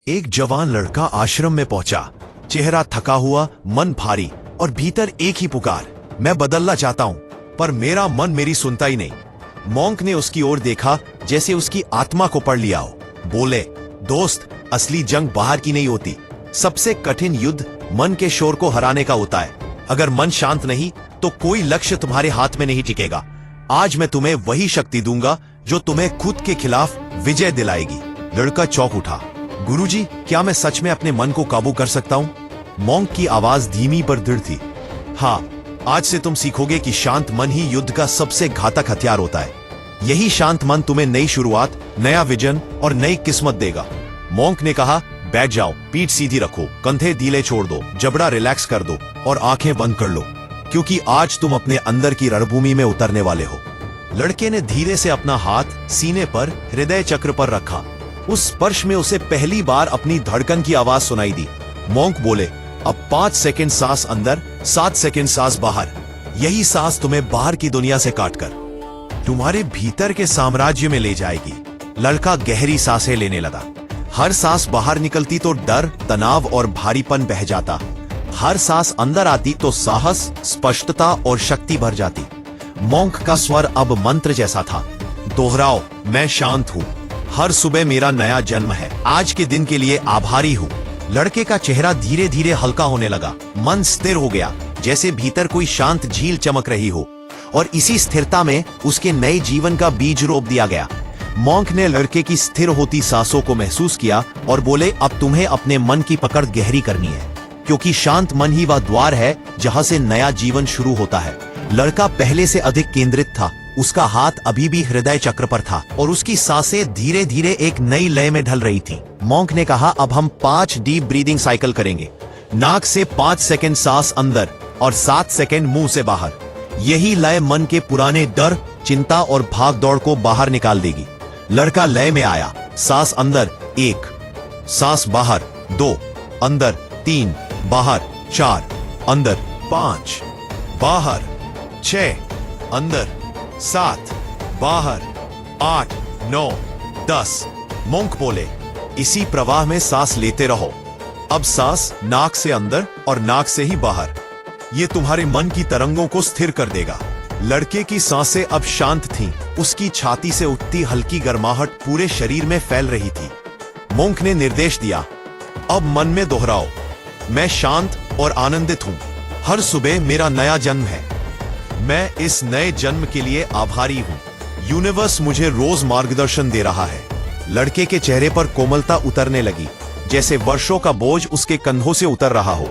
एक जवान लड़का आश्रम में पहुंचा। चेहरा थका हुआ, मन भारी और भीतर एक ही पुकार, मैं बदलना चाहता हूं, पर मेरा मन मेरी सुनता ही नहीं। मॉन्क ने उसकी ओर देखा जैसे उसकी आत्मा को पढ़ लिया हो। बोले, दोस्त, असली जंग बाहर की नहीं होती। सबसे कठिन युद्ध मन के शोर को हराने का होता है। अगर मन शांत नहीं तो कोई लक्ष्य तुम्हारे हाथ में नहीं टिकेगा। आज मैं तुम्हें वही शक्ति दूंगा जो तुम्हें खुद के खिलाफ विजय दिलाएगी। लड़का चौंक उठा। गुरुजी, क्या मैं सच में अपने मन को काबू कर सकता हूं? मॉन्क की आवाज धीमी पर दृढ़ थी। हाँ, आज से तुम सीखोगे कि शांत मन ही युद्ध का सबसे घातक हथियार होता है। यही शांत मन तुम्हें नई शुरुआत, नया विजन और नई किस्मत देगा। मॉन्क ने कहा, बैठ जाओ, पीठ सीधी रखो, कंधे ढीले छोड़ दो, जबड़ा रिलैक्स कर दो और आंखें बंद कर लो, क्योंकि आज तुम अपने अंदर की रणभूमि में उतरने वाले हो। लड़के ने धीरे से अपना हाथ सीने पर हृदय चक्र पर रखा। उस स्पर्श में उसे पहली बार अपनी धड़कन की आवाज सुनाई दी। मॉन्क बोले, अब 5 सेकंड सांस अंदर, 7 सेकंड सांस बाहर। यही सांस तुम्हें बाहर की दुनिया से काटकर तुम्हारे भीतर के साम्राज्य में ले जाएगी। लड़का गहरी सांसें लेने लगा। हर सांस बाहर निकलती तो डर, तनाव और भारीपन बह जाता। हर सांस अंदर आती तो साहस, स्पष्टता और शक्ति भर जाती। मॉन्क का स्वर अब मंत्र जैसा था। दोहराओ, मैं शांत हूं। हर सुबह मेरा नया जन्म है। आज के दिन के लिए आभारी हूं। लड़के का चेहरा धीरे धीरे हल्का होने लगा। मन स्थिर हो गया, जैसे भीतर कोई शांत झील चमक रही हो, और इसी स्थिरता में उसके नए जीवन का बीज रोप दिया गया। मॉन्क ने लड़के की स्थिर होती सांसों को महसूस किया और बोले, अब तुम्हें अपने मन की पकड़ गहरी करनी है, क्योंकि शांत मन ही वह द्वार है जहां से नया जीवन शुरू होता है। लड़का पहले से अधिक केंद्रित था। उसका हाथ अभी भी हृदय चक्र पर था और उसकी सांसें धीरे धीरे एक नई लय में ढल रही थी। मॉन्क ने कहा, अब हम 5 डीप ब्रीदिंग साइकिल करेंगे। नाक से 5 सेकंड सांस अंदर और 7 सेकंड मुंह से बाहर। यही लय मन के पुराने डर, चिंता और भाग दौड़ को बाहर निकाल देगी। लड़का लय में आया। सांस अंदर 1, सांस बाहर 2, अंदर 3, बाहर 4, अंदर 5, बाहर 6, अंदर 7, बाहर 8, 9, 10। मॉन्क बोले, इसी प्रवाह में सांस लेते रहो। अब सांस नाक से अंदर और नाक से ही बाहर। ये तुम्हारे मन की तरंगों को स्थिर कर देगा। लड़के की सांसें अब शांत थीं। उसकी छाती से उठती हल्की गर्माहट पूरे शरीर में फैल रही थी। मॉन्क ने निर्देश दिया, अब मन में दोहराओ, मैं शांत और आनंदित हूं। हर सुबह मेरा नया जन्म है। मैं इस नए जन्म के लिए आभारी हूं। यूनिवर्स मुझे रोज मार्गदर्शन दे रहा है। लड़के के चेहरे पर कोमलता उतरने लगी, जैसे वर्षों का बोझ उसके कंधों से उतर रहा हो।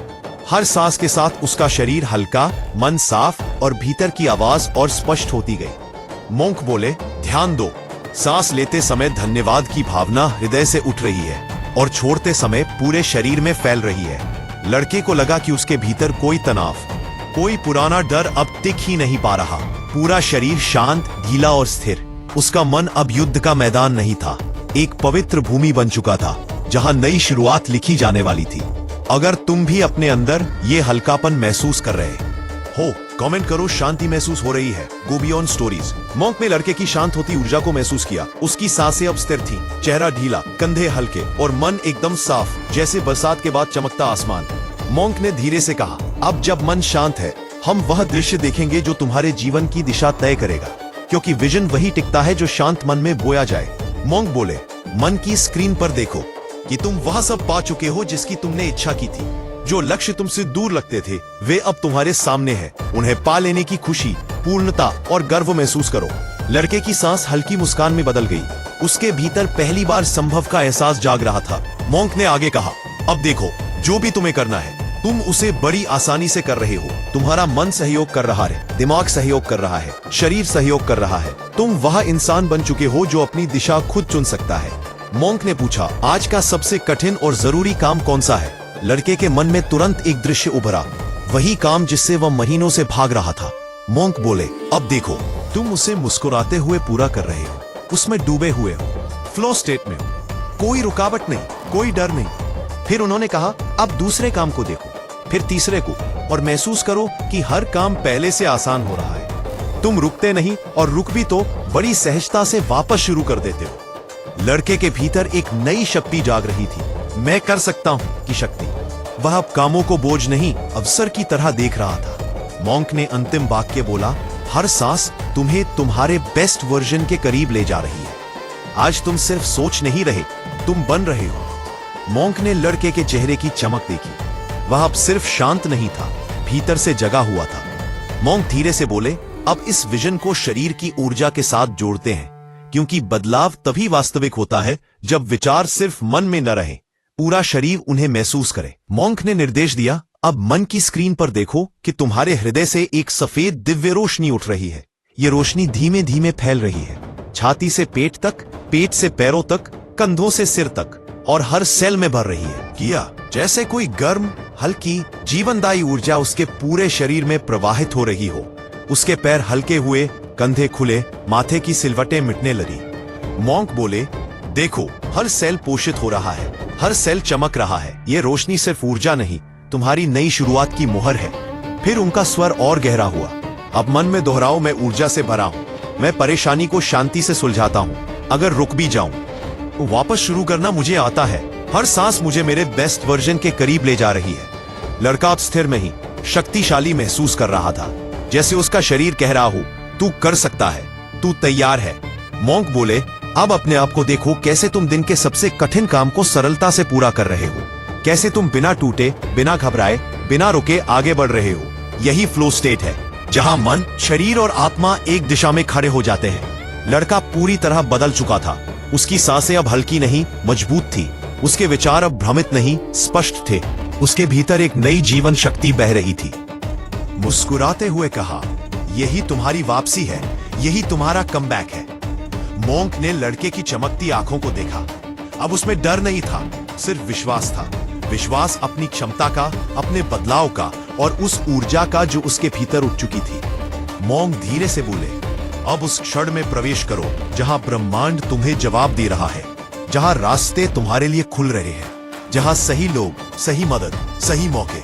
हर सांस के साथ उसका शरीर हल्का, मन साफ और भीतर की आवाज और स्पष्ट होती गई। मॉन्क बोले, ध्यान दो, सांस लेते समय धन्यवाद की भावना हृदय से उठ रही है और छोड़ते समय पूरे शरीर में फैल रही है। लड़के को लगा कि उसके भीतर कोई तनाव, कोई पुराना डर अब टिक ही नहीं पा रहा। पूरा शरीर शांत, ढीला और स्थिर। उसका मन अब युद्ध का मैदान नहीं था, एक पवित्र भूमि बन चुका था जहां नई शुरुआत लिखी जाने वाली थी। अगर तुम भी अपने अंदर ये हल्कापन महसूस कर रहे हो, कमेंट करो, शांति महसूस हो रही है। Go beyond stories. मॉन्क ने लड़के की शांत होती ऊर्जा को महसूस किया। उसकी सांसें अब स्थिर थीं, चेहरा ढीला, कंधे हल्के और मन एकदम साफ, जैसे बरसात के बाद चमकता आसमान। मॉन्क ने धीरे से कहा, अब जब मन शांत है, हम वह दृश्य देखेंगे जो तुम्हारे जीवन की दिशा तय करेगा, क्योंकि विजन वही टिकता है जो शांत मन में बोया जाए। मॉन्क बोले, मन की स्क्रीन पर देखो कि तुम वह सब पा चुके हो जिसकी तुमने इच्छा की थी। जो लक्ष्य तुमसे दूर लगते थे, वे अब तुम्हारे सामने हैं। उन्हें पा लेने की खुशी, पूर्णता और गर्व महसूस करो। लड़के की सांस हल्की मुस्कान में बदल गई। उसके भीतर पहली बार संभव का एहसास जाग रहा था। मॉन्क ने आगे कहा, अब देखो, जो भी तुम्हें करना है, तुम उसे बड़ी आसानी से कर रहे हो। तुम्हारा मन सहयोग कर रहा है, दिमाग सहयोग कर रहा है, शरीर सहयोग कर रहा है। तुम वह इंसान बन चुके हो जो अपनी दिशा खुद चुन सकता है। मॉन्क ने पूछा, आज का सबसे कठिन और जरूरी काम कौन सा है? लड़के के मन में तुरंत एक दृश्य उभरा, वही काम जिससे वह महीनों से भाग रहा था। मॉन्क बोले, अब देखो, तुम उसे मुस्कुराते हुए पूरा कर रहे हो, उसमें डूबे हुए हो, फ्लो स्टेट में हो, कोई रुकावट नहीं, कोई डर नहीं। फिर उन्होंने कहा, अब दूसरे काम को देखो, फिर तीसरे को, और महसूस करो कि हर काम पहले से आसान हो रहा है। तुम रुकते नहीं, और रुक भी तो बड़ी सहजता से वापस शुरू कर देते हो। लड़के के भीतर एक नई शक्ति जाग रही थी। मैं कर सकता हूं की शक्ति। वह अब कामों को बोझ नहीं अवसर की तरह देख रहा था। मॉन्क ने अंतिम वाक्य बोला, हर सांस तुम्हें तुम्हारे बेस्ट वर्जन के करीब ले जा रही है। आज तुम सिर्फ सोच नहीं रहे, तुम बन रहे हो। मॉन्क ने लड़के के चेहरे की चमक देखी। वह अब सिर्फ शांत नहीं था, भीतर से जगा हुआ था। मॉन्क धीरे से बोले, अब इस विजन को शरीर की ऊर्जा के साथ जोड़ते हैं, क्योंकि बदलाव तभी वास्तविक होता है जब विचार सिर्फ मन में न रहे, पूरा शरीर उन्हें महसूस करे। मॉन्क ने निर्देश दिया, अब मन की स्क्रीन पर देखो कि तुम्हारे हृदय से एक सफेद दिव्य रोशनी उठ रही है। ये रोशनी धीमे धीमे फैल रही है, छाती से पेट तक, पेट से पैरों तक, कंधों से सिर तक, और हर सेल में भर रही है। किया जैसे कोई गर्म, हल्की, जीवनदायी ऊर्जा उसके पूरे शरीर में प्रवाहित हो रही हो। उसके पैर हल्के हुए, कंधे खुले, माथे की सिलवटें मिटने लगी। मॉन्क बोले, देखो, हर सेल पोषित हो रहा है, हर सेल चमक रहा है। ये रोशनी सिर्फ ऊर्जा नहीं, तुम्हारी नई शुरुआत की मुहर है। फिर उनका स्वर और गहरा हुआ, अब मन में दोहराओ, मैं ऊर्जा से भरा हूं, मैं परेशानी को शांति से सुलझाता हूं। अगर रुक भी जाऊं तो वापस शुरू करना मुझे आता है। हर सांस मुझे मेरे बेस्ट वर्जन के करीब ले जा रही है। लड़का अब स्थिर नहीं, शक्तिशाली महसूस कर रहा था, जैसे उसका शरीर कह रहा हो, तू कर सकता है, तू तैयार है। मॉन्क बोले, अब अपने आप को देखो, कैसे तुम दिन के सबसे कठिन काम को सरलता से पूरा कर रहे हो, कैसे तुम बिना टूटे, बिना घबराए, बिना रुके आगे बढ़ रहे हो। यही फ्लो स्टेट है, जहां मन, शरीर और आत्मा एक दिशा में खड़े हो जाते हैं। लड़का पूरी तरह बदल चुका था। उसकी सांसें अब हल्की नहीं, मजबूत थी। उसके विचार अब भ्रमित नहीं, स्पष्ट थे। उसके भीतर एक नई जीवन शक्ति बह रही थी। मुस्कुराते हुए कहा, यही तुम्हारी वापसी है, यही तुम्हारा कमबैक है। मॉन्क ने लड़के की चमकती आंखों को देखा। अब उसमें डर नहीं था, सिर्फ विश्वास था। विश्वास अपनी क्षमता का, अपने बदलाव का, और उस ऊर्जा का जो उसके भीतर उठ चुकी थी। मॉन्क धीरे से बोले, अब उस क्षण में प्रवेश करो जहां ब्रह्मांड तुम्हें जवाब दे रहा है, जहां रास्ते तुम्हारे लिए खुल रहे हैं, जहां सही लोग, सही मदद, सही मौके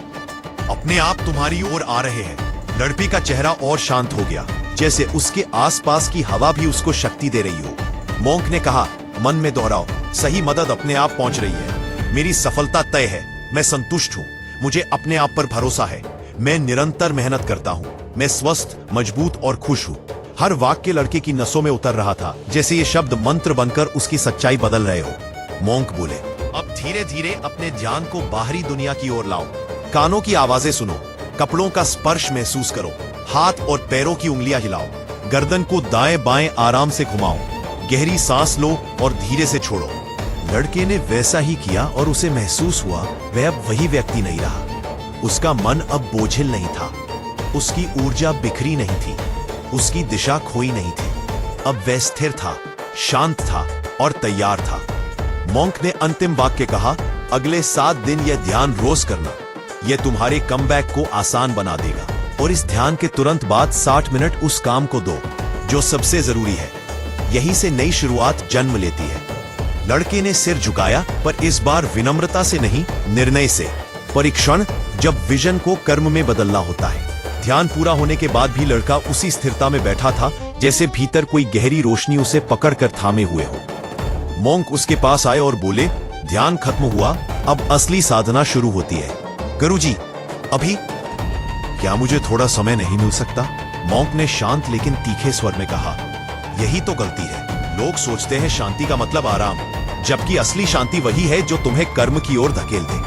अपने आप तुम्हारी ओर आ रहे हैं। लड़के का चेहरा और शांत हो गया, जैसे उसके आसपास की हवा भी उसको शक्ति दे रही हो। मॉन्क ने कहा, मन में दोहराओ, सही मदद अपने आप पहुंच रही है। मेरी सफलता तय है, मैं संतुष्ट हूं, मुझे अपने आप पर भरोसा है, मैं निरंतर मेहनत करता हूं, मैं स्वस्थ, मजबूत और खुश हूं। हर वाक्य लड़के की नसों में उतर रहा था, जैसे ये शब्द मंत्र बनकर उसकी सच्चाई बदल रहे हो। मॉन्क बोले, अब धीरे धीरे अपने ध्यान को बाहरी दुनिया की ओर लाओ। कानों की आवाजें सुनो, कपड़ों का स्पर्श महसूस करो, हाथ और पैरों की उंगलियां हिलाओ, गर्दन को दाएं बाएं आराम से घुमाओ, गहरी सांस लो और धीरे से छोड़ो। लड़के ने वैसा ही किया और उसे महसूस हुआ वह अब वही व्यक्ति नहीं रहा। उसका मन अब बोझिल नहीं था, उसकी ऊर्जा बिखरी नहीं थी, उसकी दिशा खोई नहीं थी। अब वह स्थिर था, शांत था और तैयार था। मॉन्क ने अंतिम वाक्य कहा, अगले 7 दिन यह ध्यान रोज करना, यह तुम्हारे कमबैक को आसान बना देगा। और इस ध्यान के तुरंत बाद 60 मिनट उस काम को दो जो सबसे जरूरी है। यहीं से नई शुरुआत जन्म लेती है। लड़के ने सिर झुकाया, पर इस बार विनम्रता से नहीं, निर्णय से। परीक्षण, जब विजन को कर्म में बदलना होता है। ध्यान पूरा होने के बाद भी लड़का उसी स्थिरता में बैठा था, जैसे भीतर कोई गहरी रोशनी उसे पकड़कर थामे हुए हो। मॉन्क उसके पास आए और बोले, ध्यान खत्म हुआ, अब असली साधना शुरू होती है। गुरुजी, अभी क्या मुझे थोड़ा समय नहीं मिल सकता? मॉन्क ने शांत लेकिन तीखे स्वर में कहा। यही तो गलती है, लोग सोचते हैं शांति का मतलब आराम, जबकि असली शांति वही है जो तुम्हें कर्म की ओर धकेल दे।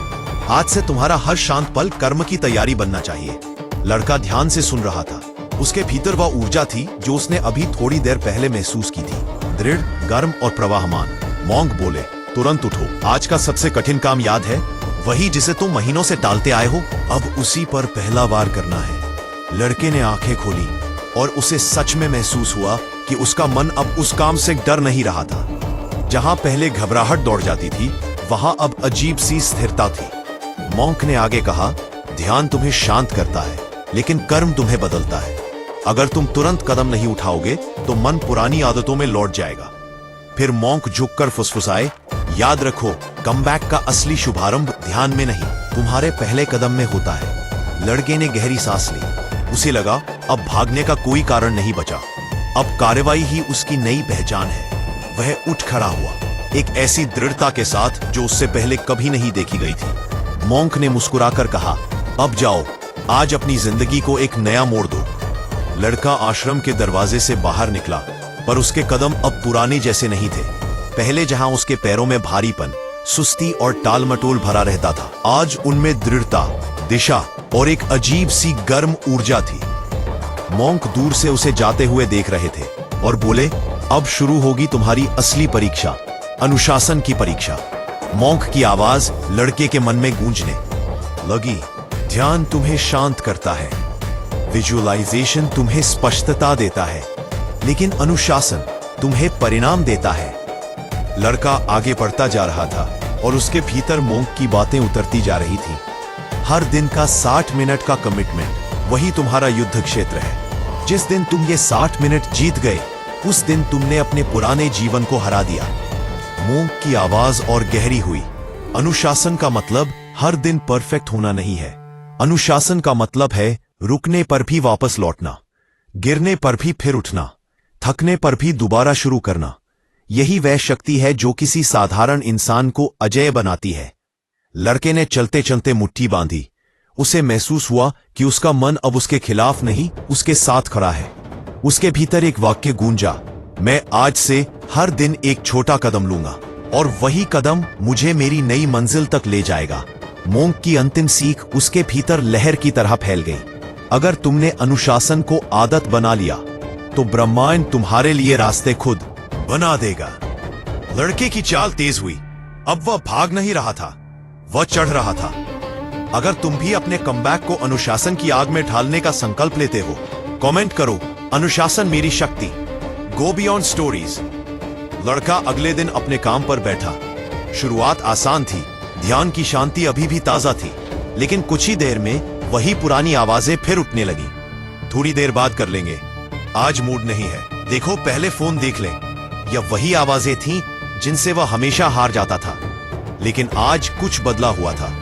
आज से तुम्हारा हर शांत पल कर्म की तैयारी बनना चाहिए। लड़का ध्यान से सुन रहा था। उसके भीतर वह ऊर्जा थी जो उसने अभी थोड़ी देर पहले महसूस की थी, दृढ़, गर्म और प्रवाहमान। मॉन्क बोले, तुरंत उठो, आज का सबसे कठिन काम याद है, वही जिसे तुम महीनों से टालते आए हो, अब उसी पर पहला वार करना है। लड़के ने आंखें खोली और उसे सच में महसूस हुआ कि उसका मन अब उस काम से डर नहीं रहा था। जहां पहले घबराहट दौड़ जाती थी, वहां अब अजीब सी स्थिरता थी। मॉन्क ने आगे कहा, ध्यान तुम्हें शांत करता है, लेकिन कर्म तुम्हें बदलता है। अगर तुम तुरंत कदम नहीं उठाओगे तो मन पुरानी आदतों में लौट जाएगा। फिर मॉन्क झुककर फुसफुसाए, याद रखो, कमबैक का असली शुभारंभ ध्यान में नहीं, तुम्हारे पहले कदम में होता है। लड़के ने गहरी सांस ली। उसे लगा अब भागने का कोई कारण नहीं बचा, अब कार्रवाई ही उसकी नई पहचान है। वह उठ खड़ा हुआ, एक ऐसी दृढ़ता के साथ जो उससे पहले कभी नहीं देखी गई थी। मॉन्क ने मुस्कुराकर कहा, अब जाओ, आज अपनी जिंदगी को एक नया मोड़ दो। लड़का आश्रम के दरवाजे से बाहर निकला, पर उसके कदम अब पुराने जैसे नहीं थे। पहले जहां उसके पैरों में भारीपन, सुस्ती और टालमटोल भरा रहता था, आज उनमें दृढ़ता, दिशा और एक अजीब सी गर्म ऊर्जा थी। मॉन्क दूर से उसे जाते हुए देख रहे थे और बोले, अब शुरू होगी तुम्हारी असली परीक्षा, अनुशासन की परीक्षा। मॉन्क की आवाज लड़के के मन में गूंजने लगी। ध्यान तुम्हें शांत करता है, विजुअलाइजेशन तुम्हें स्पष्टता देता है, लेकिन अनुशासन तुम्हें परिणाम देता है। लड़का आगे बढ़ता जा रहा था और उसके भीतर मॉन्क की बातें उतरती जा रही थी। हर दिन का 60 मिनट का कमिटमेंट, वही तुम्हारा युद्ध क्षेत्र है। जिस दिन तुम ये 60 मिनट जीत गए, उस दिन तुमने अपने पुराने जीवन को हरा दिया। मॉन्क की आवाज और गहरी हुई। अनुशासन का मतलब हर दिन परफेक्ट होना नहीं है। अनुशासन का मतलब है रुकने पर भी वापस लौटना, गिरने पर भी फिर उठना, थकने पर भी दोबारा शुरू करना। यही वह शक्ति है जो किसी साधारण इंसान को अजेय बनाती है। लड़के ने चलते चलते मुट्ठी बांधी। उसे महसूस हुआ कि उसका मन अब उसके खिलाफ नहीं, उसके साथ खड़ा है। उसके भीतर एक वाक्य गूंजा, मैं आज से हर दिन एक छोटा कदम लूंगा और वही कदम मुझे मेरी नई मंजिल तक ले जाएगा। मॉन्क की अंतिम सीख उसके भीतर लहर की तरह फैल गई। अगर तुमने अनुशासन को आदत बना लिया, तो ब्रह्मांड तुम्हारे लिए रास्ते खुद बना देगा। लड़के की चाल तेज हुई। अब वह भाग नहीं रहा था, वह चढ़ रहा था। अगर तुम भी अपने कमबैक को अनुशासन की आग में ढालने का संकल्प लेते हो, कमेंट करो, अनुशासन मेरी शक्ति। Go beyond stories. लड़का अगले दिन अपने काम पर बैठा। शुरुआत आसान थी, ध्यान की शांति अभी भी ताजा थी, लेकिन कुछ ही देर में वही पुरानी आवाजें फिर उठने लगी। थोड़ी देर बाद कर लेंगे, आज मूड नहीं है, देखो पहले फोन देख ले। यह वही आवाजें थीं जिनसे वह हमेशा हार जाता था, लेकिन आज कुछ बदला हुआ था।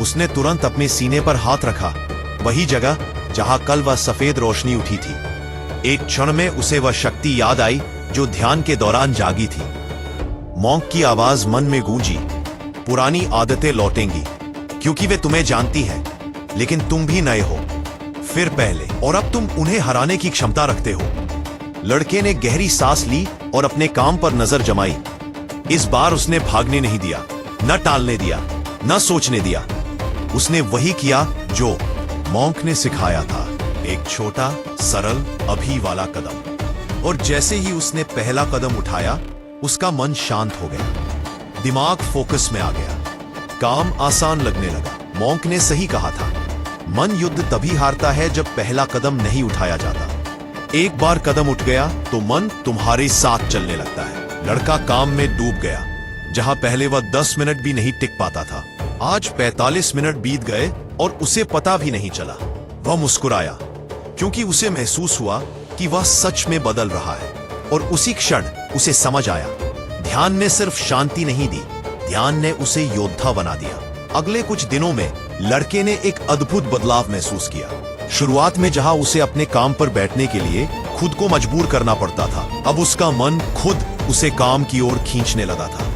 उसने तुरंत अपने सीने पर हाथ रखा, वही जगह जहां कल वह सफेद रोशनी उठी थी। एक क्षण में उसे वह शक्ति याद आई जो ध्यान के दौरान जागी थी। मॉन्क की आवाज मन में गूंजी, पुरानी आदतें लौटेंगी, क्योंकि वे तुम्हें जानती हैं, लेकिन तुम भी नए हो, फिर पहले, और अब तुम उन्हें हराने की क्षमता रखते हो। लड़के ने गहरी सांस ली और अपने काम पर नजर जमाई। इस बार उसने भागने नहीं दिया, न टालने दिया, न सोचने दिया। उसने वही किया जो मॉन्क ने सिखाया था, एक छोटा, सरल, अभी वाला कदम। और जैसे ही उसने पहला कदम उठाया, उसका मन शांत हो गया, दिमाग फोकस में आ गया, काम आसान लगने लगा। मॉन्क ने सही कहा था, मन युद्ध तभी हारता है जब पहला कदम नहीं उठाया जाता। एक बार कदम उठ गया तो मन तुम्हारे साथ चलने लगता है। लड़का काम में डूब गया। जहां पहले वह 10 मिनट भी नहीं टिक पाता था, आज 45 मिनट बीत गए और उसे पता भी नहीं चला। वह मुस्कुराया, क्योंकि उसे महसूस हुआ कि वह सच में बदल रहा है। और उसी क्षण उसे समझ आया, ध्यान ने सिर्फ शांति नहीं दी, ध्यान ने उसे योद्धा बना दिया। अगले कुछ दिनों में लड़के ने एक अद्भुत बदलाव महसूस किया। शुरुआत में जहां उसे अपने काम पर बैठने के लिए खुद को मजबूर करना पड़ता था, अब उसका मन खुद उसे काम की ओर खींचने लगा था।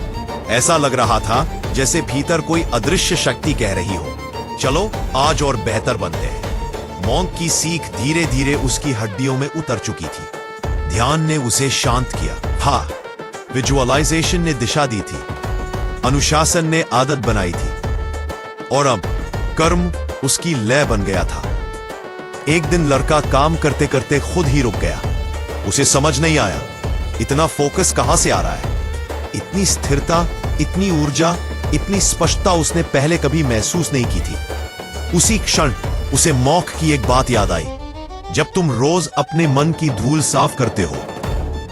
ऐसा लग रहा था जैसे भीतर कोई अदृश्य शक्ति कह रही हो, चलो आज और बेहतर बनते हैं। मॉन्क की सीख धीरे धीरे उसकी हड्डियों में उतर चुकी थी। ध्यान ने उसे शांत किया, हाँ, विजुअलाइजेशन ने दिशा दी थी, अनुशासन ने आदत बनाई थी, और अब कर्म उसकी लय बन गया था। एक दिन लड़का काम करते करते खुद ही रुक गया। उसे समझ नहीं आया इतना फोकस कहां से आ रहा है। इतनी स्थिरता, इतनी ऊर्जा, इतनी स्पष्टता उसने पहले कभी महसूस नहीं की थी। उसी क्षण उसे मॉन्क की एक बात याद आई, जब तुम रोज अपने मन की धूल साफ करते हो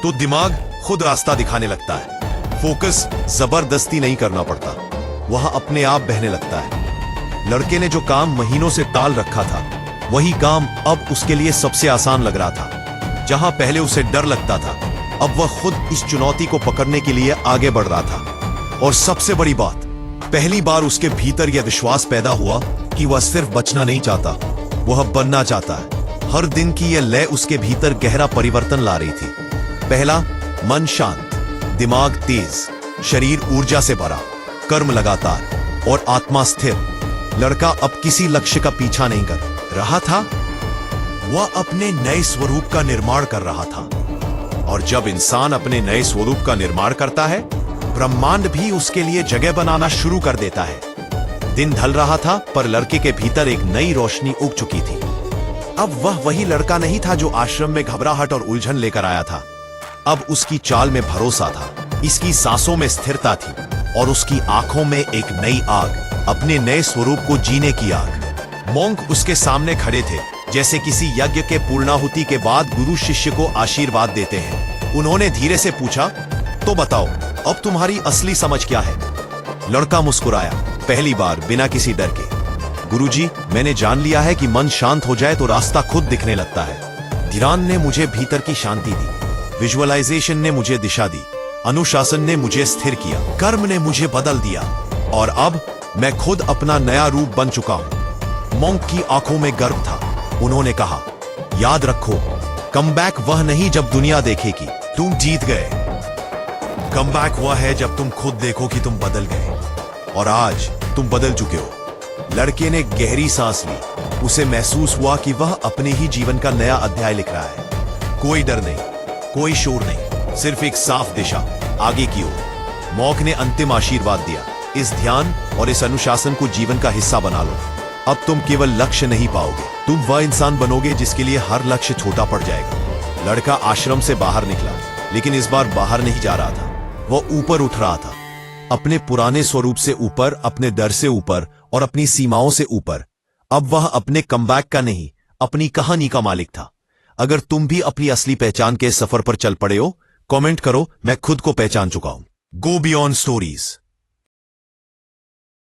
तो दिमाग खुद रास्ता दिखाने लगता है। फोकस जबरदस्ती नहीं करना पड़ता, वह अपने आप बहने लगता है। लड़के ने जो काम महीनों से टाल रखा था, वही काम अब उसके लिए सबसे आसान लग रहा था। जहां पहले उसे डर लगता था, अब वह खुद इस चुनौती को पकड़ने के लिए आगे बढ़ रहा था। और सबसे बड़ी बात, पहली बार उसके भीतर यह विश्वास पैदा हुआ कि वह सिर्फ बचना नहीं चाहता, वह बनना चाहता है। हर दिन की यह लय उसके भीतर गहरा परिवर्तन ला रही थी। पहला, मन शांत, दिमाग तेज, शरीर ऊर्जा से भरा, कर्म लगातार और आत्मा स्थिर। लड़का अब किसी लक्ष्य का पीछा नहीं कर रहा था, वह अपने नए स्वरूप का निर्माण कर रहा था। और जब इंसान अपने नए स्वरूप का निर्माण करता है, ब्रह्मांड भी उसके लिए जगह बनाना शुरू कर देता है। दिन ढल रहा था, पर लड़के के भीतर एक नई रोशनी उग चुकी थी। अब वह वही लड़का नहीं था जो आश्रम में घबराहट और उलझन लेकर आया था। अब उसकी चाल में भरोसा था, इसकी सांसों में स्थिरता थी और उसकी आंखों में एक नई आग, अपने नए स्वरूप को जीने की आग। मोंक उसके सामने खड़े थे, जैसे किसी यज्ञ के पूर्णाहुति के बाद गुरु शिष्य को आशीर्वाद देते हैं। उन्होंने धीरे से पूछा, तो बताओ, अब तुम्हारी असली समझ क्या है? लड़का मुस्कुराया, पहली बार बिना किसी डर के। गुरुजी, मैंने जान लिया है कि मन शांत हो जाए तो रास्ता खुद दिखने लगता है। ध्यान ने मुझे भीतर की शांति दी, विजुअलाइजेशन ने मुझे दिशा दी, अनुशासन ने मुझे स्थिर किया, कर्म ने मुझे बदल दिया, और अब मैं खुद अपना नया रूप बन चुका हूं। मोंक की आंखों में गर्व था। उन्होंने कहा, याद रखो, कमबैक वह नहीं जब दुनिया देखेगी तुम जीत गए। कमबैक वह है जब तुम खुद देखो कि तुम बदल गए, और आज तुम बदल चुके हो। लड़के ने गहरी सांस ली। उसे महसूस हुआ कि वह अपने ही जीवन का नया अध्याय लिख रहा है। कोई डर नहीं, कोई शोर नहीं, सिर्फ एक साफ दिशा आगे की ओर। मोंक ने अंतिम आशीर्वाद दिया, इस ध्यान और इस अनुशासन को जीवन का हिस्सा बना लो। अब तुम केवल लक्ष्य नहीं पाओगे, तुम वह इंसान बनोगे जिसके लिए हर लक्ष्य छोटा पड़ जाएगा। लड़का आश्रम से बाहर निकला, लेकिन इस बार बाहर नहीं जा रहा था, वह ऊपर उठ रहा था। अपने पुराने स्वरूप से ऊपर, अपने डर से ऊपर और अपनी सीमाओं से ऊपर। अब वह अपने कमबैक का नहीं, अपनी कहानी का मालिक था। अगर तुम भी अपनी असली पहचान के सफर पर चल पड़े हो, कमेंट करो, मैं खुद को पहचान चुका हूं। Go beyond stories.